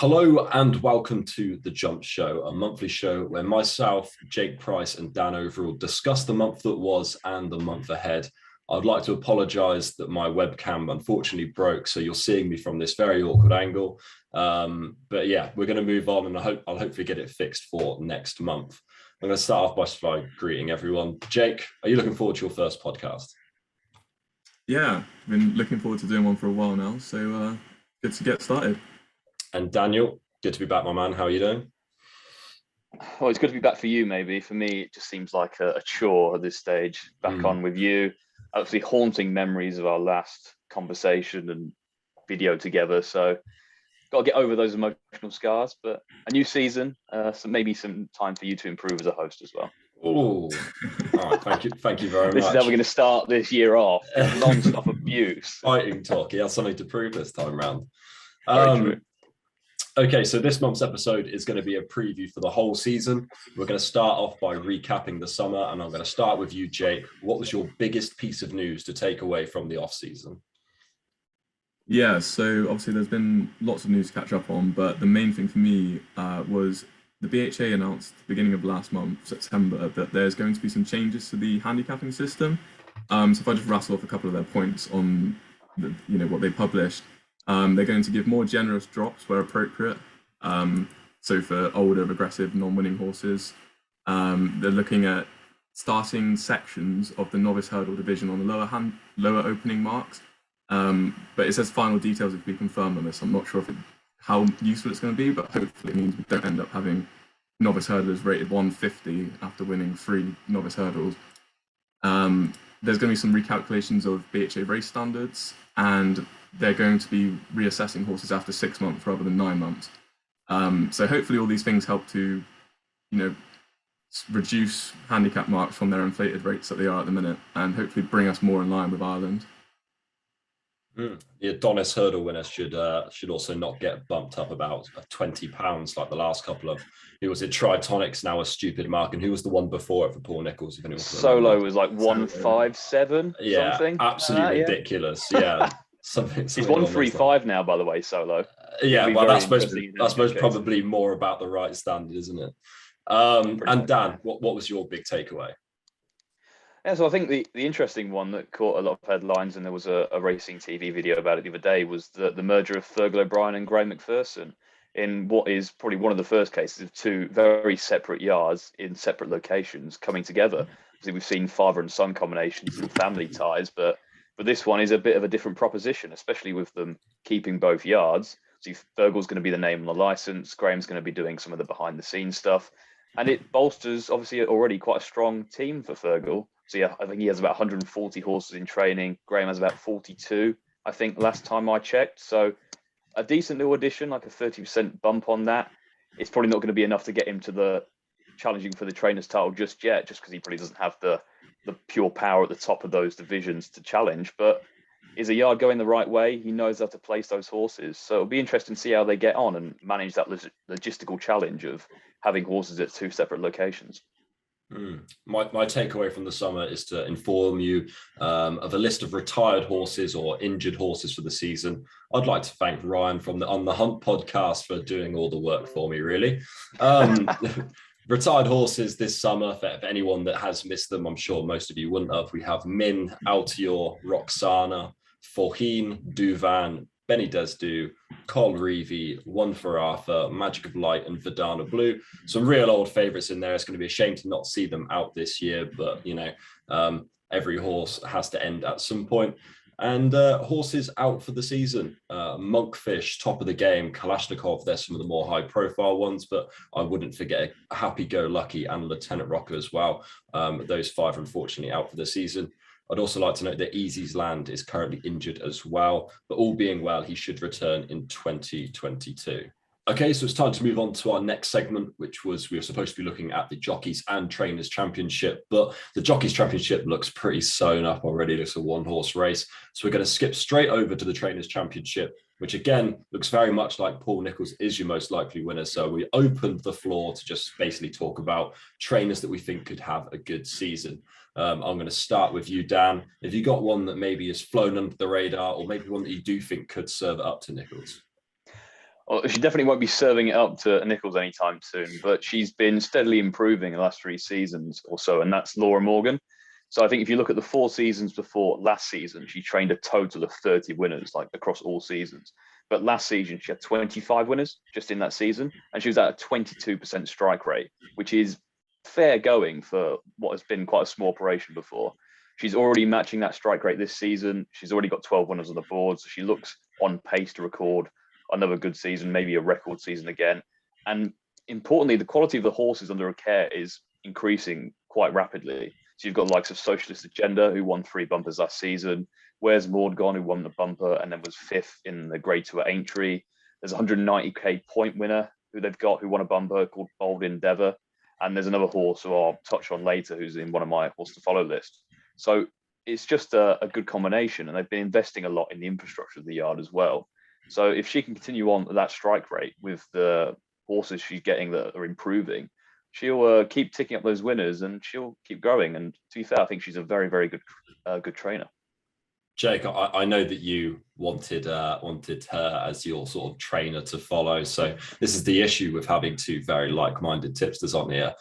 Hello and welcome to The Jump Show, a monthly show where myself, Jake Price and Dan Overall discuss the month that was and the month ahead. I'd like to apologise that my webcam unfortunately broke, so you're seeing me from this very awkward angle. But yeah, we're going to move on and I'll hopefully get it fixed for next month. I'm going to start off by greeting everyone. Jake, are you looking forward to your first podcast? Yeah, been looking forward to doing one for a while now, so good to get started. And Daniel, good to be back, my man. How are you doing? Well, it's good to be back for you, maybe. For me, it just seems like a chore at this stage. Back on with you. Absolutely haunting memories of our last conversation and video together. So, got to get over those emotional scars. But a new season, so maybe some time for you to improve as a host as well. Oh, all right. Thank you very much. This is how we're going to start this year off. Non-stop abuse. Fighting talk. He has something to prove this time round. Very true. Okay, so this month's episode is going to be a preview for the whole season. We're going to start off by recapping the summer, and I'm going to start with you, Jake. What was your biggest piece of news to take away from the off-season? Yeah, so obviously there's been lots of news to catch up on, but the main thing for me was the BHA announced at the beginning of last month, September, that there's going to be some changes to the handicapping system. So if I just rattle off a couple of their points on what they published. They're going to give more generous drops where appropriate. So for older, aggressive, non-winning horses, they're looking at starting sections of the novice hurdle division on the lower opening marks. But it says final details to be confirmed on this. I'm not sure how useful it's going to be, but hopefully it means we don't end up having novice hurdlers rated 150 after winning 3 novice hurdles. There's going to be some recalculations of BHA race standards, and they're going to be reassessing horses after 6 months rather than 9 months. So hopefully all these things help to, reduce handicap marks from their inflated rates that they are at the minute, and hopefully bring us more in line with Ireland. The Adonis hurdle winners should also not get bumped up about £20 like the last couple of. Who was it? Tritonics now a stupid mark, and who was the one before it for Paul Nicholls? If anyone Solo was like 157. Yeah, something. Absolutely ridiculous. Yeah. Something He's 135 now, by the way, Solo. Yeah, well, that's supposed probably more about the right standard, isn't it? And Dan, what was your big takeaway? Yeah, so I think the interesting one that caught a lot of headlines, and there was a racing TV video about it the other day, was the merger of Fergal O'Brien and Graham McPherson in what is probably one of the first cases of 2 very separate yards in separate locations coming together. Obviously, we've seen father and son combinations and family ties, but this one is a bit of a different proposition, especially with them keeping both yards. So Fergal's going to be the name on the license, Graham's going to be doing some of the behind-the-scenes stuff, and it bolsters obviously already quite a strong team for Fergal. So yeah, I think he has about 140 horses in training. Graham has about 42, I think, last time I checked. So a decent new addition, like a 30% bump on that. It's probably not going to be enough to get him to the challenging for the trainer's title just yet, just because he probably doesn't have the pure power at the top of those divisions to challenge. But is a yard going the right way? He knows how to place those horses. So it'll be interesting to see how they get on and manage that logistical challenge of having horses at 2 separate locations. My takeaway from the summer is to inform you of a list of retired horses or injured horses for the season. I'd like to thank Ryan from the On the Hunt podcast for doing all the work for me, really. Retired horses this summer, for anyone that has missed them, I'm sure most of you wouldn't have. We have Min, Altior, Roxana, Forhin, Duvan, Benny Desdu, Col Reevy, One for Arthur, Magic of Light, and Verdana Blue. Some real old favourites in there. It's going to be a shame to not see them out this year, but every horse has to end at some point. And horses out for the season. Monkfish, top of the game. Kalashnikov, they're some of the more high-profile ones, but I wouldn't forget Happy Go Lucky and Lieutenant Rocker as well. Those 5 unfortunately out for the season. I'd also like to note that Easy's Land is currently injured as well, but all being well, he should return in 2022. Okay, so it's time to move on to our next segment, which was we were supposed to be looking at the Jockeys and Trainers Championship, but the Jockeys Championship looks pretty sewn up already. It's a one-horse race. So we're going to skip straight over to the Trainers Championship, which again looks very much like Paul Nicholls is your most likely winner. So we opened the floor to just basically talk about trainers that we think could have a good season. I'm going to start with you, Dan. Have you got one that maybe has flown under the radar, or maybe one that you do think could serve up to Nicholls? Well, she definitely won't be serving it up to Nichols anytime soon, but she's been steadily improving the last 3 seasons or so, and that's Laura Morgan. So I think if you look at the 4 seasons before last season, she trained a total of 30 winners, like across all seasons. But last season, she had 25 winners just in that season, and she was at a 22% strike rate, which is fair going for what has been quite a small operation before. She's already matching that strike rate this season. She's already got 12 winners on the board, so she looks on pace to record another good season, maybe a record season again. And importantly, the quality of the horses under her care is increasing quite rapidly. So you've got the likes of Socialist Agenda, who won 3 bumpers last season. Where's Maud who won the bumper and then was 5th in the Grade 2 at Aintree. There's a 190k point winner who they've got who won a bumper called Bold Endeavour. And there's another horse who I'll touch on later who's in one of my horse to follow lists. So it's just a good combination. And they've been investing a lot in the infrastructure of the yard as well. So if she can continue on at that strike rate with the horses she's getting that are improving, she'll keep ticking up those winners and she'll keep growing. And to be fair, I think she's a very, very good trainer. Jake, I know that you wanted her as your sort of trainer to follow. So this is the issue with having 2 very like-minded tipsters on here.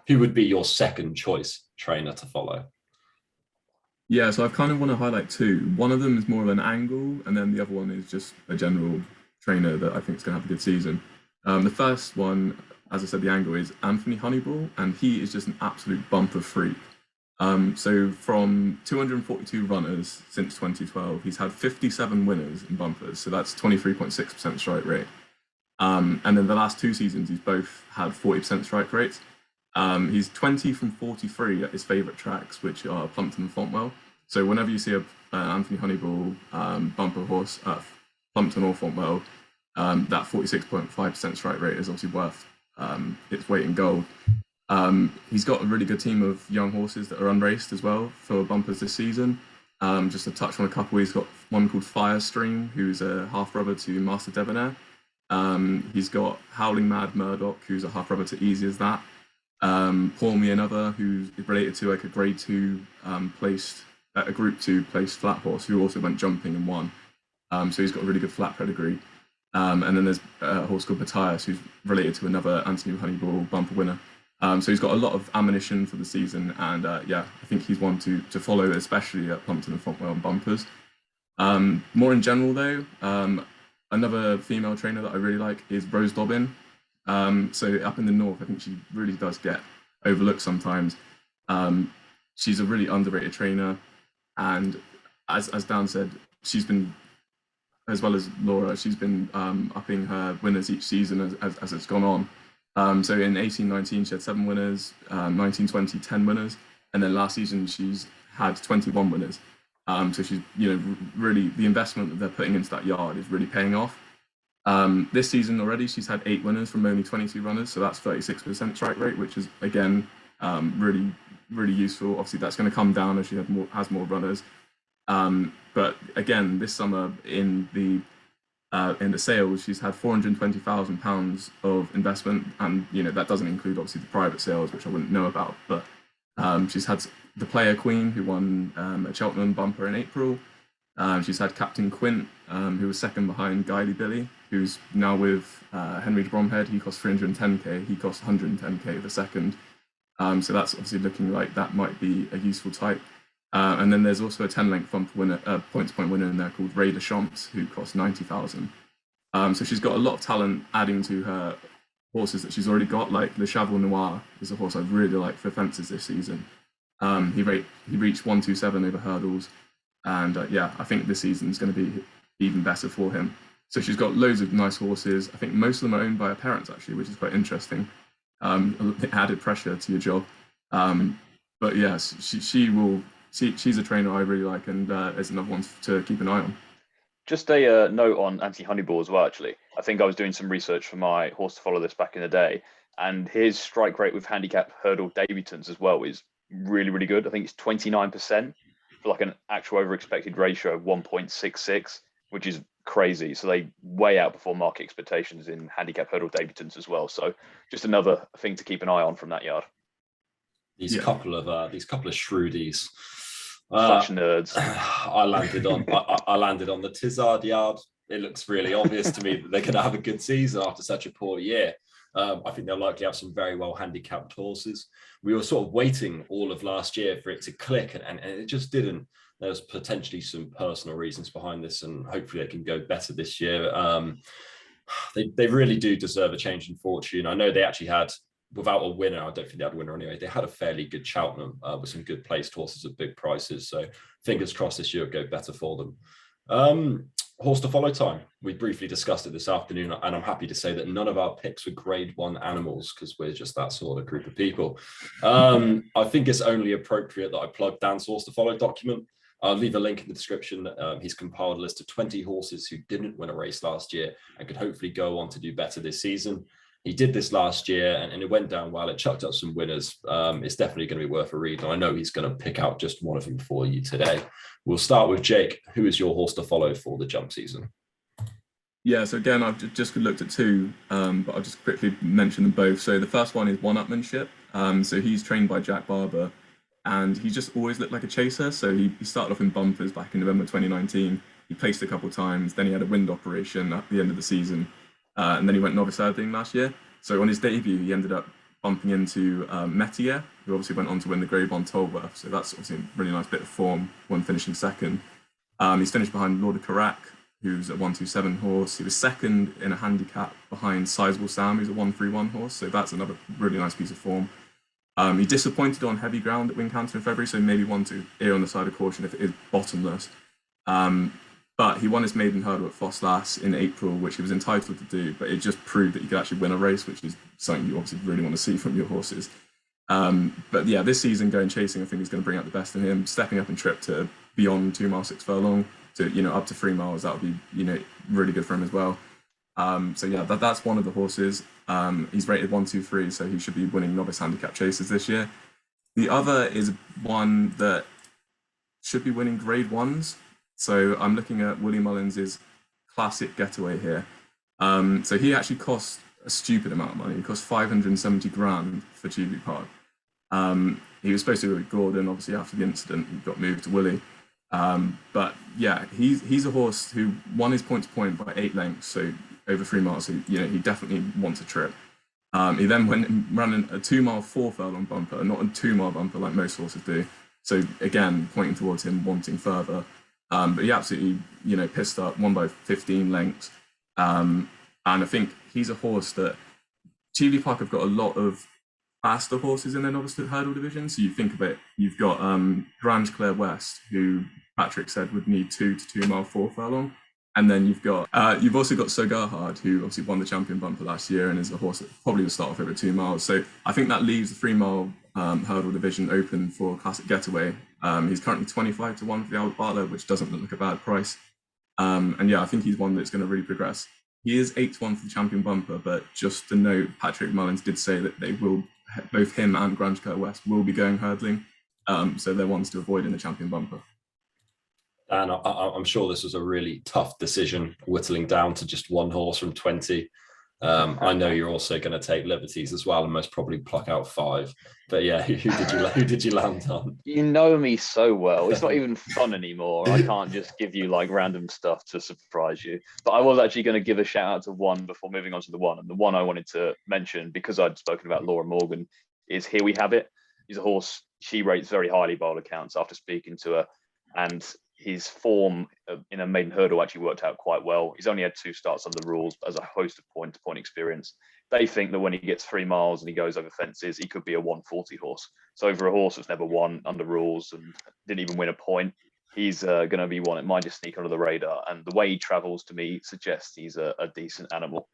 Who would be your second choice trainer to follow? Yeah, so I kind of want to highlight 2. One of them is more of an angle, and then the other one is just a general trainer that I think is going to have a good season. The first one, as I said, the angle is Anthony Honeyball, and he is just an absolute bumper freak. So from 242 runners since 2012, he's had 57 winners in bumpers, so that's 23.6% strike rate. And then the last 2 seasons, he's both had 40% strike rates. He's 20 from 43 at his favourite tracks, which are Plumpton and Fontwell. So whenever you see a Anthony Honeyball bumper horse at Plumpton or Fontwell, that 46.5% strike rate is obviously worth its weight in gold. He's got a really good team of young horses that are unraced as well for bumpers this season. Just to touch on a couple, he's got one called Firestream, who's a half brother to Master Debonair. He's got Howling Mad Murdoch, who's a half brother to Easy as That. Pour Me Another, who's related to like a Grade 2 a Group 2 placed flat horse who also went jumping and won. So he's got a really good flat pedigree. And then there's a horse called Matthias, who's related to another Anthony Honeyball bumper winner. So he's got a lot of ammunition for the season, and I think he's one to follow, especially at Plumpton and Fontwell and bumpers. More in general though, another female trainer that I really like is Rose Dobbin. So up in the north, I think she really does get overlooked sometimes. She's a really underrated trainer, and as Dan said, she's been, as well as Laura, she's been upping her winners each season as it's gone on. So in 18-19, she had 7 winners, 19-20, 10 winners, and then last season she's had 21 winners. So she's, really the investment that they're putting into that yard is really paying off. This season already, she's had 8 winners from only 22 runners, so that's 36% strike rate, which is again really, really useful. Obviously, that's going to come down as she has more runners. But again, this summer in the sales, she's had £420,000 of investment, and that doesn't include obviously the private sales, which I wouldn't know about. But she's had the Player Queen, who won a Cheltenham bumper in April. She's had Captain Quint, who was second behind Guiley Billy, who's now with Henry de Bromhead. He cost 310k. He cost 110k the second. So that's obviously looking like that might be a useful type. And then there's also a 10-length bumper winner, point-to-point winner in there called Ray de Champs, who cost 90,000. So she's got a lot of talent adding to her horses that she's already got. Like Le Chaval Noir is a horse I've really liked for fences this season. He reached 127 over hurdles, and I think this season is going to be even better for him. So she's got loads of nice horses. I think most of them are owned by her parents actually, which is quite interesting. Added pressure to your job. But yes, she's a trainer I really like, and is another one to keep an eye on. Just a note on Anthony Honeyball as well, actually. I think I was doing some research for my horse to follow this back in the day, and his strike rate with handicap hurdle debutants as well is really, really good. I think it's 29% for like an actual over expected ratio of 1.66, which is crazy. So they way outperform market expectations in handicap hurdle debutants as well. So just another thing to keep an eye on from that yard. These couple of shrewdies. Slash nerds. I landed on the Tizard yard. it looks really obvious to me that they're going to have a good season after such a poor year. I think they'll likely have some very well handicapped horses. We were sort of waiting all of last year for it to click, and it just didn't. There's potentially some personal reasons behind this, and hopefully they can go better this year. They really do deserve a change in fortune. I know they actually had, without a winner, I don't think they had a winner anyway, they had a fairly good Cheltenham with some good placed horses at big prices. So fingers crossed this year will go better for them. Horse to follow time. We briefly discussed it this afternoon, and I'm happy to say that none of our picks were grade 1 animals because we're just that sort of group of people. I think it's only appropriate that I plug Dan's horse to follow document. I'll leave a link in the description. He's compiled a list of 20 horses who didn't win a race last year and could hopefully go on to do better this season. He did this last year and it went down well. It chucked up some winners. It's definitely going to be worth a read. And I know he's going to pick out just one of them for you today. We'll start with Jake. Who is your horse to follow for the jump season? Yeah, so again, I've just looked at two, but I'll just quickly mention them both. So the first one is One Upmanship. So he's trained by Jack Barber, and he just always looked like a chaser. So he started off in bumpers back in November 2019. He placed a couple of times. Then he had a wind operation at the end of the season. And then he went novice hurdling last year. So on his debut, he ended up bumping into Metier, who obviously went on to win the Grade 1 Tolworth. So that's obviously a really nice bit of form, one finishing second. He's finished behind Lord of Carac, who's a 127 horse. He was second in a handicap behind Sizable Sam, who's a 131 horse. So that's another really nice piece of form. He disappointed on heavy ground at Wincanton in February, so maybe one to err on the side of caution if it is bottomless. But he won his maiden hurdle at Fosslas in April, which he was entitled to do, but it just proved that he could actually win a race, which is something you obviously really want to see from your horses. But yeah, this season going chasing, I think is going to bring out the best in him. Stepping up in trip to beyond 2 miles 6 furlong to up to 3 miles, that would be really good for him as well. So yeah, that's one of the horses. He's rated 1, 2, 3, so he should be winning novice handicap chases this year. The other is one that should be winning Grade 1s. So I'm looking at Willie Mullins's Classic Getaway here. So he actually cost a stupid amount of money. He cost 570 grand for Cheveley Park. He was supposed to go with Gordon, obviously after the incident, he got moved to Willie. But yeah, he's a horse who won his point to point by 8 lengths, so over 3 miles. So he definitely wants a trip. He then went and ran a 2 mile 4 furlong bumper, not a 2 mile bumper like most horses do. So again, pointing towards him wanting further. But he absolutely, pissed up, won by 15 lengths. And I think he's a horse that Cheveley Park have got a lot of faster horses in their novice hurdle division. So you think of it, you've got Grange Clare West, who Patrick said would need 2 to 2 mile 4 furlong. And then you've also got So Gerhard, who obviously won the champion bumper last year and is a horse that probably will start off over 2 miles. So I think that leaves the 3 mile hurdle division open for Classic Getaway. He's currently 25 to 1 for the Albert Bartlett, which doesn't look like a bad price. And yeah, I think he's one that's going to really progress. He is 8 to 1 for the champion bumper, but just to note, Patrick Mullins did say that they will, both him and Grange Clare West will be going hurdling. So they're ones to avoid in the champion bumper. And I'm sure this was a really tough decision, whittling down to just one horse from 20. I know you're also going to take liberties as well and most probably pluck out 5. But yeah, who did you land on? You know me so well. It's not even fun anymore. I can't just give you like random stuff to surprise you. But I was actually going to give a shout out to one before moving on to the one. And the one I wanted to mention, because I'd spoken about Laura Morgan, is Here We Have It. He's a horse she rates very highly by all accounts after speaking to her. And his form in a maiden hurdle actually worked out quite well. He's only had 2 starts under the rules, but as a host of point-to-point experience, they think that when he gets 3 miles and he goes over fences, he could be a 140 horse. So over a horse that's never won under rules and didn't even win a point, he's going to be one that might just sneak under the radar. And the way he travels to me suggests he's a decent animal.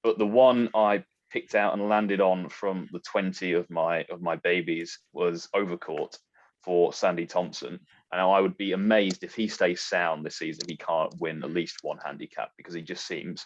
But the one I picked out and landed on from the 20 of my babies was Overcourt for Sandy Thompson. And I would be amazed if he stays sound this season, he can't win at least one handicap, because he just seems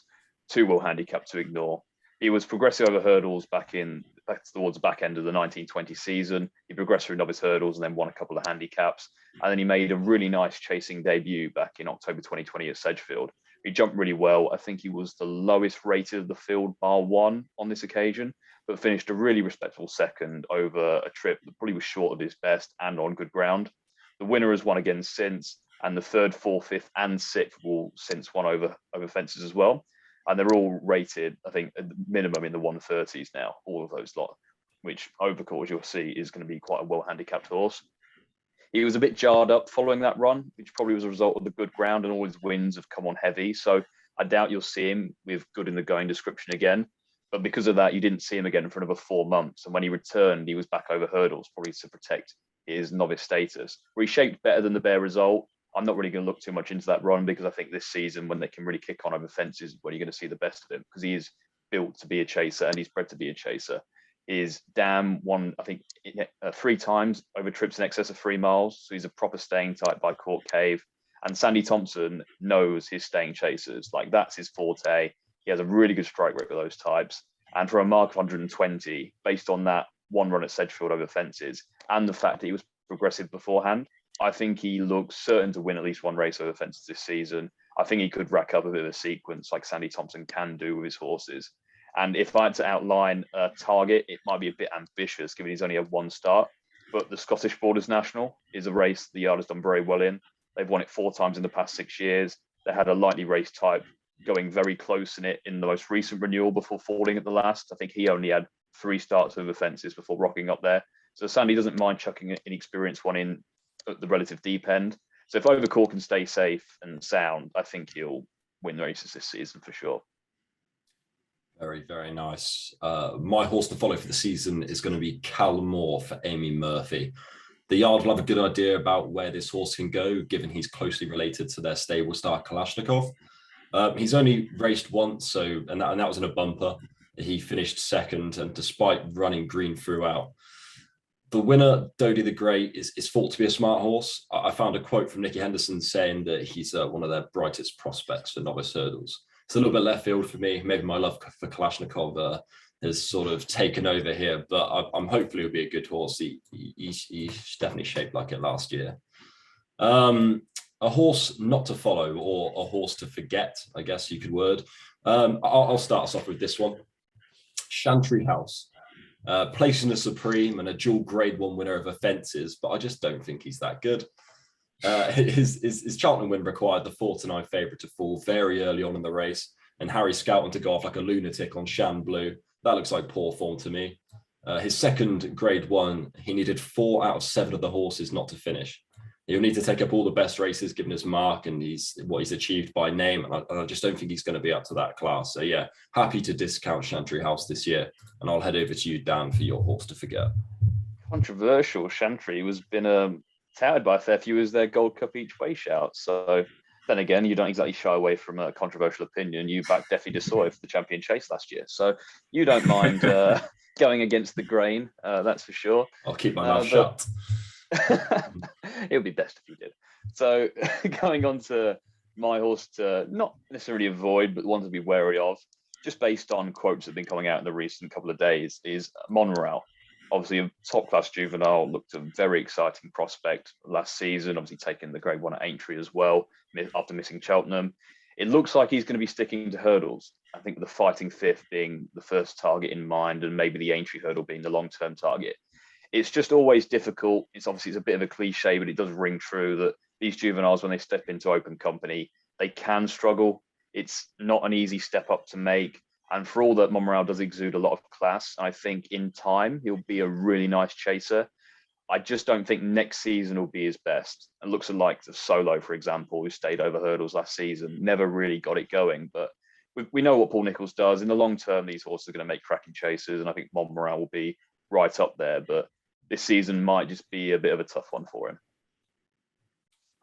too well handicapped to ignore. He was progressive over hurdles back towards the back end of the 1920 season. He progressed through novice hurdles and then won a couple of handicaps. And then he made a really nice chasing debut back in October 2020 at Sedgefield. He jumped really well. I think he was the lowest rated of the field, bar 1 on this occasion, but finished a really respectable second over a trip that probably was short of his best and on good ground. The winner has won again since. and the third, fourth, fifth, and sixth will since won over fences as well. And they're all rated, I think, at the minimum in the 130s now, all of those lot, which Overcourt, as you'll see, is going to be quite a well-handicapped horse. He was a bit jarred up following that run, which probably was a result of the good ground, and all his wins have come on heavy. So I doubt you'll see him with good in the going description again. But because of that, you didn't see him again for another 4 months. And when he returned, he was back over hurdles, probably to protect his novice status, where he shaped better than the bare result. I'm not really going to look too much into that run, because I think this season, when they can really kick on over fences, where you're going to see the best of him, because he is built to be a chaser and he's bred to be a chaser. Is Dam won, I think, 3 times over trips in excess of 3 miles. So he's a proper staying type by Court Cave. And Sandy Thompson knows his staying chasers. Like, that's his forte. He has a really good strike rate with those types. And for a mark of 120, based on that one run at Sedgefield over fences, and the fact that he was progressive beforehand, I think he looks certain to win at least one race over fences this season. I think he could rack up a bit of a sequence like Sandy Thompson can do with his horses. And if I had to outline a target, it might be a bit ambitious, given he's only had 1 start. But the Scottish Borders National is a race the yard has done very well in. They've won it 4 times in the past 6 years. They had a lightly race type going very close in it in the most recent renewal before falling at the last. I think he only had 3 starts over fences before rocking up there. So Sandy doesn't mind chucking an inexperienced one in at the relative deep end. So if Overcourt can stay safe and sound, I think he'll win races this season for sure. Very, very nice. My horse to follow for the season is going to be Calmore for Amy Murphy. The yard will have a good idea about where this horse can go, given he's closely related to their stable star Kalashnikov. He's only raced once, and that was in a bumper. He finished second, and despite running green throughout. The winner, Dodie the Great, is thought to be a smart horse. I found a quote from Nicky Henderson saying that he's one of their brightest prospects for novice hurdles. It's a little bit left field for me. Maybe my love for Kalashnikov has sort of taken over here, but I'm hopefully he'll be a good horse. He's definitely shaped like it last year. A horse not to follow, or a horse to forget, I guess you could word. I'll start us off with this one. Chantry House. Placing the Supreme and a dual Grade 1 winner of fences, but I just don't think he's that good. His Cheltenham win required the 4-9 favourite to fall very early on in the race, and Harry Scouten to go off like a lunatic on Shan Blue. That looks like poor form to me. His second Grade 1, he needed 4 out of 7 of the horses not to finish. He'll need to take up all the best races given his mark and what he's achieved by name, and I just don't think he's going to be up to that class. So yeah, happy to discount Chantry House this year, and I'll head over to you, Dan, for your horse to forget. Controversial. Chantry was been touted by a fair few as their Gold Cup each way shout. So then again, you don't exactly shy away from a controversial opinion. You backed Defi Desoy for the Champion Chase last year, so you don't mind going against the grain. That's for sure. I'll keep my mouth shut. It would be best if you did. So going on to my horse to not necessarily avoid, but one to be wary of, just based on quotes that have been coming out in the recent couple of days, is Monreal. Obviously, a top-class juvenile, looked a very exciting prospect last season, obviously taking the Grade 1 at Aintree as well, after missing Cheltenham. It looks like he's going to be sticking to hurdles. I think the Fighting Fifth being the first target in mind, and maybe the Aintree hurdle being the long-term target. It's just always difficult. It's a bit of a cliche, but it does ring true that these juveniles, when they step into open company, they can struggle. It's not an easy step up to make. And for all that, Monreal does exude a lot of class, I think in time, he'll be a really nice chaser. I just don't think next season will be his best. It looks like the Solo, for example, who stayed over hurdles last season, never really got it going. But we know what Paul Nicholls does. In the long term, these horses are going to make cracking chasers, and I think Monreal will be right up there. But this season might just be a bit of a tough one for him.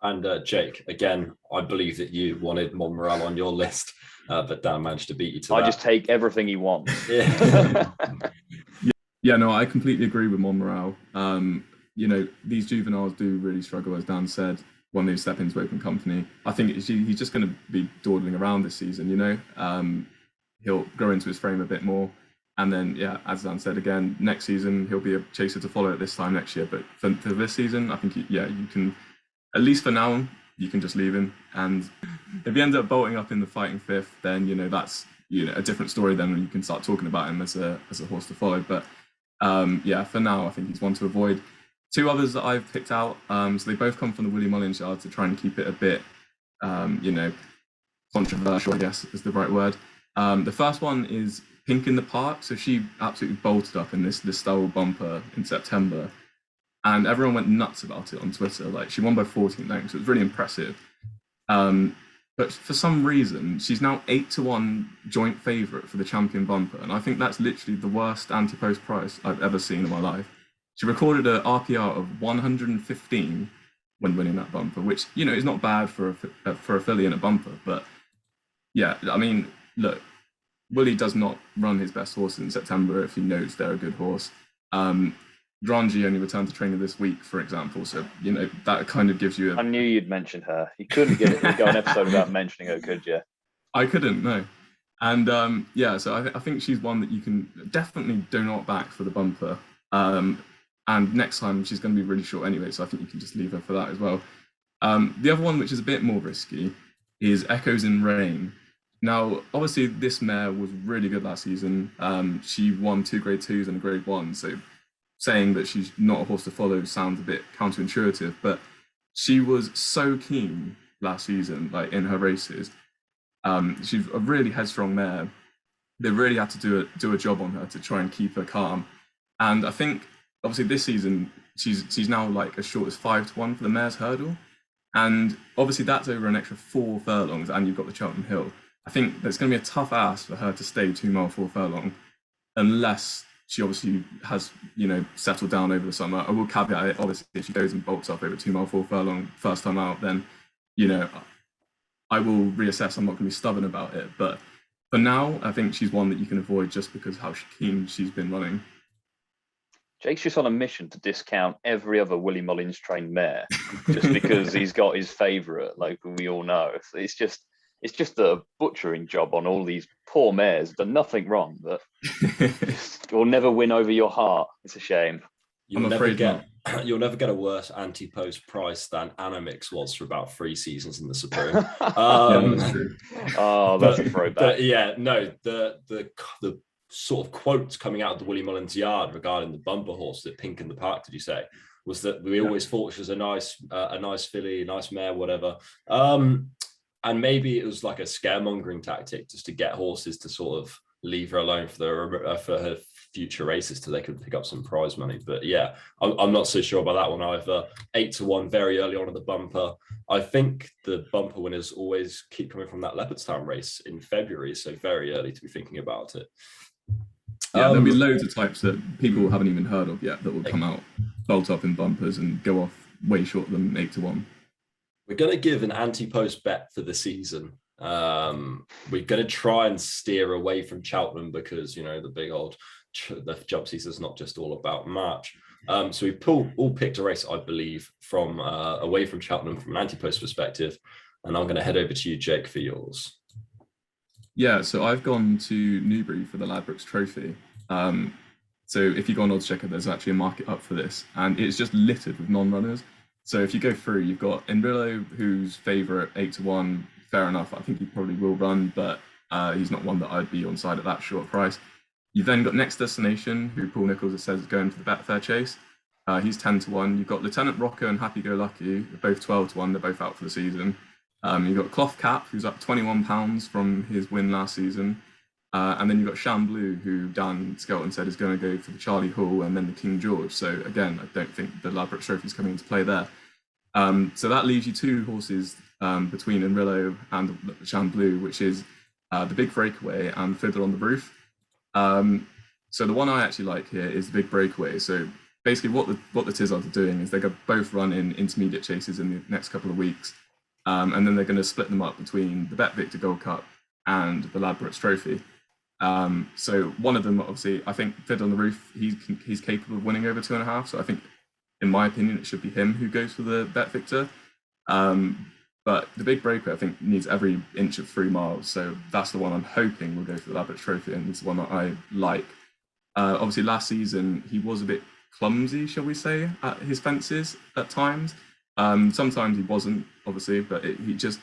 And Jake, again, I believe that you wanted Monreal on your list, but Dan managed to beat you to that. I just take everything he wants. Yeah, no, I completely agree with Monreal. These juveniles do really struggle, as Dan said, when they step into open company. I think he's just going to be dawdling around this season, He'll grow into his frame a bit more. And then, yeah, as Dan said, again, next season, he'll be a chaser to follow at this time next year. But for this season, I think, you can, at least for now, you can just leave him. And if he ends up bolting up in the Fighting Fifth, then, that's, a different story. Then you can start talking about him as a horse to follow. But, for now, I think he's one to avoid. Two others that I've picked out, so they both come from the Willie Mullins yard to try and keep it a bit, controversial, I guess is the right word. The first one is Pink in the Park. So she absolutely bolted up in this style bumper in September, and everyone went nuts about it on Twitter. Like, she won by 14 lengths. It was really impressive. But for some reason, she's now 8-1 joint favourite for the champion bumper, and I think that's literally the worst anti-post price I've ever seen in my life. She recorded a RPR of 115 when winning that bumper, which, is not bad for a filly in a bumper. But yeah, I mean, look, Willie does not run his best horses in September if he knows they're a good horse. Dranji only returned to trainer this week, for example, so that kind of gives you I knew you'd mention her. You couldn't go an episode without mentioning her, could you? I couldn't, no. And so I think she's one that you can definitely do not back for the bumper. And next time she's going to be really short anyway, so I think you can just leave her for that as well. The other one, which is a bit more risky, is Echoes in Rain. Now, obviously, this mare was really good last season. She won 2 Grade 2s and a Grade 1, so saying that she's not a horse to follow sounds a bit counterintuitive, but she was so keen last season, like in her races. She's a really headstrong mare. They really had to do a job on her to try and keep her calm. And I think, obviously, this season, she's now like as short as 5-1 for the mare's hurdle. And obviously, that's over an extra 4 furlongs, and you've got the Cheltenham Hill. I think there's going to be a tough ask for her to stay 2 mile 4 furlong, unless she obviously has, settled down over the summer. I will caveat it, obviously, if she goes and bolts up over 2 mile 4 furlong first time out, then, I will reassess. I'm not going to be stubborn about it. But for now, I think she's one that you can avoid just because how keen she's been running. Jake's just on a mission to discount every other Willie Mullins trained mare just because he's got his favourite, like we all know. It's just a butchering job on all these poor mares. Done nothing wrong, but will never win over your heart. It's a shame. You'll never get a worse anti-post price than Animix was for about 3 seasons in the Supreme. That's a throwback. The sort of quotes coming out of the Willie Mullins yard regarding the bumper horse, that Pink in the Park, did you say, was that we always thought she was a nice filly, a nice mare, whatever. And maybe it was like a scaremongering tactic just to get horses to sort of leave her alone for her future races till they could pick up some prize money. But yeah, I'm not so sure about that one either. 8-1 very early on in the bumper. I think the bumper winners always keep coming from that Leopardstown race in February, so very early to be thinking about it. Yeah, there'll be loads of types that people haven't even heard of yet that will come out, bolt up in bumpers and go off way shorter than 8-1. We're going to give an anti-post bet for the season. We're going to try and steer away from Cheltenham because, the jump season is not just all about March. So we all picked a race, I believe, from away from Cheltenham from an anti-post perspective. And I'm going to head over to you, Jake, for yours. Yeah, so I've gone to Newbury for the Ladbrokes Trophy. So if you go on Oddschecker, there's actually a market up for this, and it's just littered with non-runners. So if you go through, you've got Enrillo, who's favourite 8-1. Fair enough. I think he probably will run, but he's not one that I'd be on side at that short price. You've then got Next Destination, who Paul Nicholls has said is going for the Betfair Chase. He's 10-1. You've got Lieutenant Rocco and Happy Go Lucky, both 12-1. They're both out for the season. You've got Cloth Cap, who's up £21 from his win last season. And then you've got Shamblu, who Dan Skelton said is going to go for the Charlie Hall and then the King George. So again, I don't think the Ladbrokes Trophy is coming into play there. So that leaves you 2 horses between Enrillo and Shamblu, which is the Big Breakaway and Fiddler on the Roof. So the one I actually like here is the Big Breakaway. So basically what the Tizzards are doing is they're going to both run in intermediate chases in the next couple of weeks. And then they're going to split them up between the Bet Victor Gold Cup and the Ladbrokes Trophy. So one of them, obviously, I think Fiddler on the Roof, he's capable of winning over 2.5. So I think, in my opinion, it should be him who goes for the Bet Victor. But the Big Breaker, I think, needs every inch of 3 miles. So that's the one I'm hoping will go for the Ladbrokes Trophy, and it's the one that I like. Obviously, last season, he was a bit clumsy, shall we say, at his fences at times. Sometimes he wasn't, obviously, but you've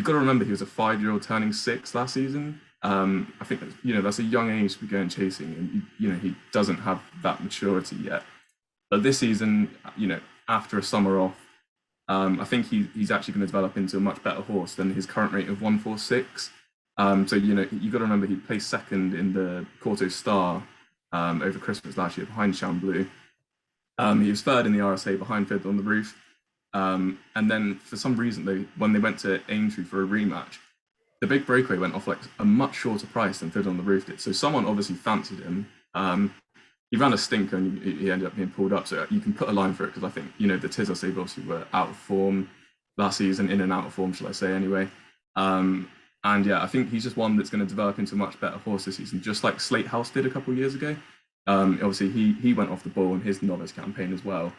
got to remember he was a 5-year-old turning 6 last season. I think that's a young age to be going chasing, and he doesn't have that maturity yet. But this season, after a summer off, I think he's actually going to develop into a much better horse than his current rate of 146. So you got to remember he placed second in the Quarto Star over Christmas last year behind Chamblou. He was third in the RSA behind Fiddler on the Roof. And then for some reason, when they went to Aintree for a rematch, the Big Breakaway went off like a much shorter price than Fiddler on the Roof did. So someone obviously fancied him. He ran a stinker and he ended up being pulled up. So you can put a line for it because I think, the Tizla Save obviously were out of form last season, in and out of form, shall I say, anyway. And yeah, I think he's just one that's going to develop into a much better horse this season, just like Slate House did a couple of years ago. Obviously, he went off the ball in his novice campaign as well,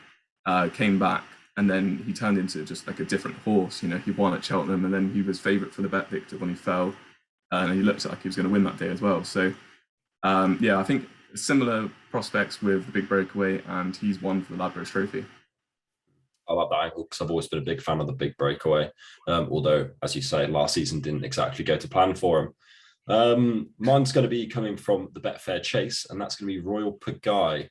came back, and then he turned into just like a different horse. He won at Cheltenham, and then he was favourite for the Bet Victor when he fell, and he looked like he was going to win that day as well. So, yeah, I think similar prospects with the Big Breakaway, and he's won for the Ladbrokes Trophy. I like that angle because I've always been a big fan of the Big Breakaway, although, as you say, last season didn't exactly go to plan for him. Mine's going to be coming from the Betfair Chase, and that's going to be Royal Pagaille.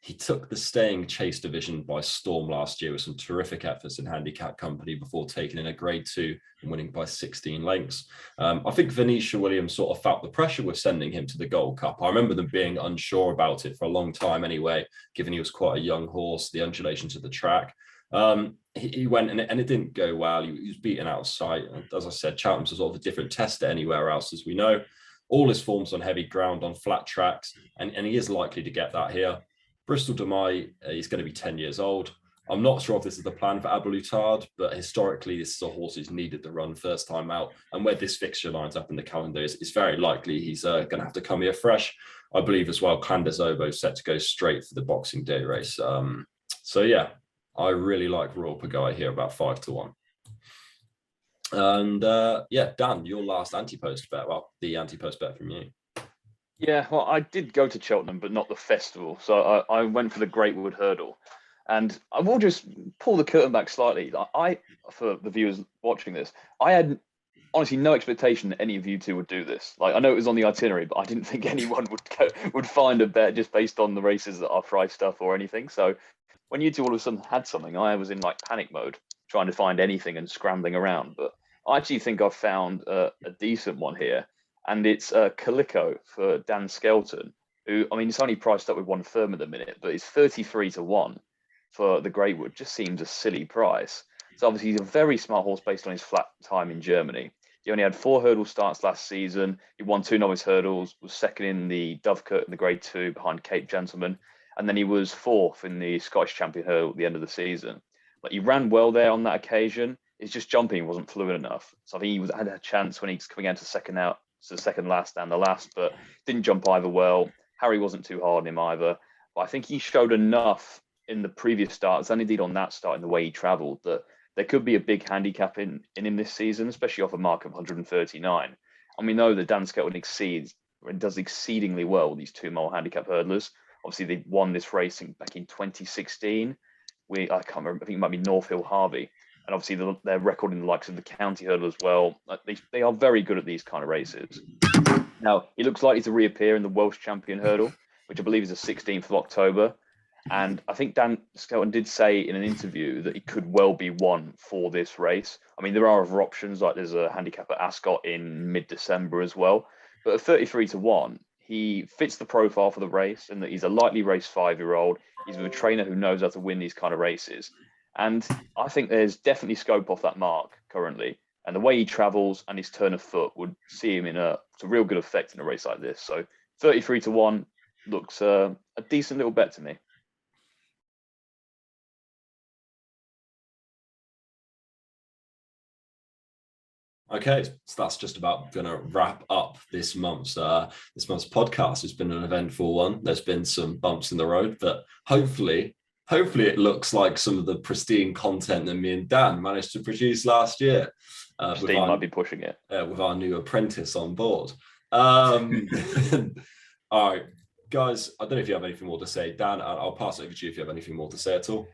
He took the staying chase division by storm last year with some terrific efforts in handicap company before taking in a grade 2 and winning by 16 lengths. I think Venetia Williams sort of felt the pressure with sending him to the Gold Cup. I remember them being unsure about it for a long time anyway, given he was quite a young horse, the undulations of the track. He went and it didn't go well. He was beaten out of sight. As I said, Cheltenham's was sort of a different test to anywhere else, as we know. All his forms on heavy ground, on flat tracks, and he is likely to get that here. Bristol de Mai, he's going to be 10 years old. I'm not sure if this is the plan for Abelutard, but historically, this is a horse who's needed the run first time out. And where this fixture lines up in the calendar, it's very likely he's going to have to come here fresh. I believe as well, Clan des Obeaux set to go straight for the Boxing Day race. So yeah, I really like Royal Pagaille here, about 5-1. And yeah, Dan, your last anti-post bet. Well, the anti-post bet from you. Yeah, well, I did go to Cheltenham, but not the festival. So I went for the Greatwood Hurdle. And I will just pull the curtain back slightly. For the viewers watching this, I had honestly no expectation that any of you two would do this. Like, I know it was on the itinerary, but I didn't think anyone would find a bet just based on the races that are priced up or anything. So when you two all of a sudden had something, I was in like panic mode, trying to find anything and scrambling around. But I actually think I've found a decent one here. And it's Calico for Dan Skelton, who, I mean, it's only priced up with one firm at the minute, but it's 33-1 for the Greatwood. Just seems a silly price. So obviously he's a very smart horse based on his flat time in Germany. He only had 4 hurdle starts last season. He won 2 novice hurdles, was second in the Dovecote in the Grade 2 behind Cape Gentleman. And then he was 4th in the Scottish Champion hurdle at the end of the season. But he ran well there on that occasion. It's just jumping wasn't fluid enough. So I think he had a chance when he's coming out to second last and the last, but didn't jump either well. Harry wasn't too hard on him either. But I think he showed enough in the previous starts and indeed on that start in the way he travelled that there could be a big handicap in him this season, especially off a mark of 139. And we know that Dan Skelton does exceedingly well with these 2-mile handicap hurdlers. Obviously, they won this racing back in 2016. I can't remember, I think it might be North Hill Harvey. And obviously, their record in the likes of the county hurdle as well. They are very good at these kind of races. Now, he looks likely to reappear in the Welsh Champion hurdle, which I believe is the 16th of October. And I think Dan Skelton did say in an interview that he could well be one for this race. I mean, there are other options, like there's a handicap at Ascot in mid-December as well. But at 33-1, he fits the profile for the race, and that he's a lightly raced 5-year-old. He's with a trainer who knows how to win these kind of races. And I think there's definitely scope off that mark currently. And the way he travels and his turn of foot would see him in a real good effect in a race like this. So 33-1 looks a decent little bet to me. Okay, so that's just about going to wrap up this month's podcast. It's been an eventful one. There's been some bumps in the road, but hopefully it looks like some of the pristine content that me and Dan managed to produce last year. Steve might be pushing it. With our new apprentice on board. All right, guys, I don't know if you have anything more to say. Dan, I'll pass it over to you if you have anything more to say at all.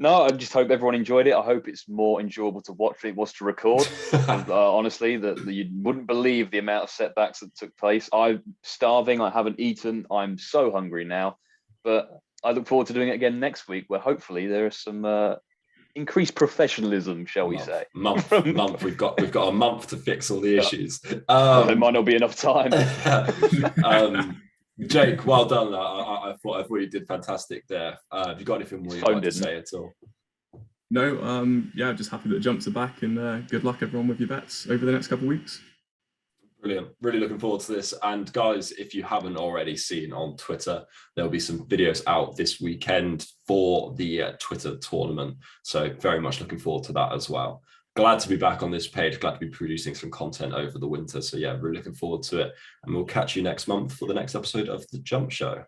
No, I just hope everyone enjoyed it. I hope it's more enjoyable to watch than it was to record. Honestly, that you wouldn't believe the amount of setbacks that took place. I'm starving. I haven't eaten. I'm so hungry now. But I look forward to doing it again next week, where hopefully there is some increased professionalism, shall we say? Month. We've got a month to fix all the issues. Well, there might not be enough time. Jake, well done. I thought you did fantastic there. Have you got anything more you'd like to say at all? No, yeah, just happy that the jumps are back, and good luck everyone with your bets over the next couple of weeks. Brilliant. Really looking forward to this. And guys, if you haven't already seen on Twitter, there'll be some videos out this weekend for the Twitter tournament. So very much looking forward to that as well. Glad to be back on this page. Glad to be producing some content over the winter. So yeah, really looking forward to it. And we'll catch you next month for the next episode of The Jump Show.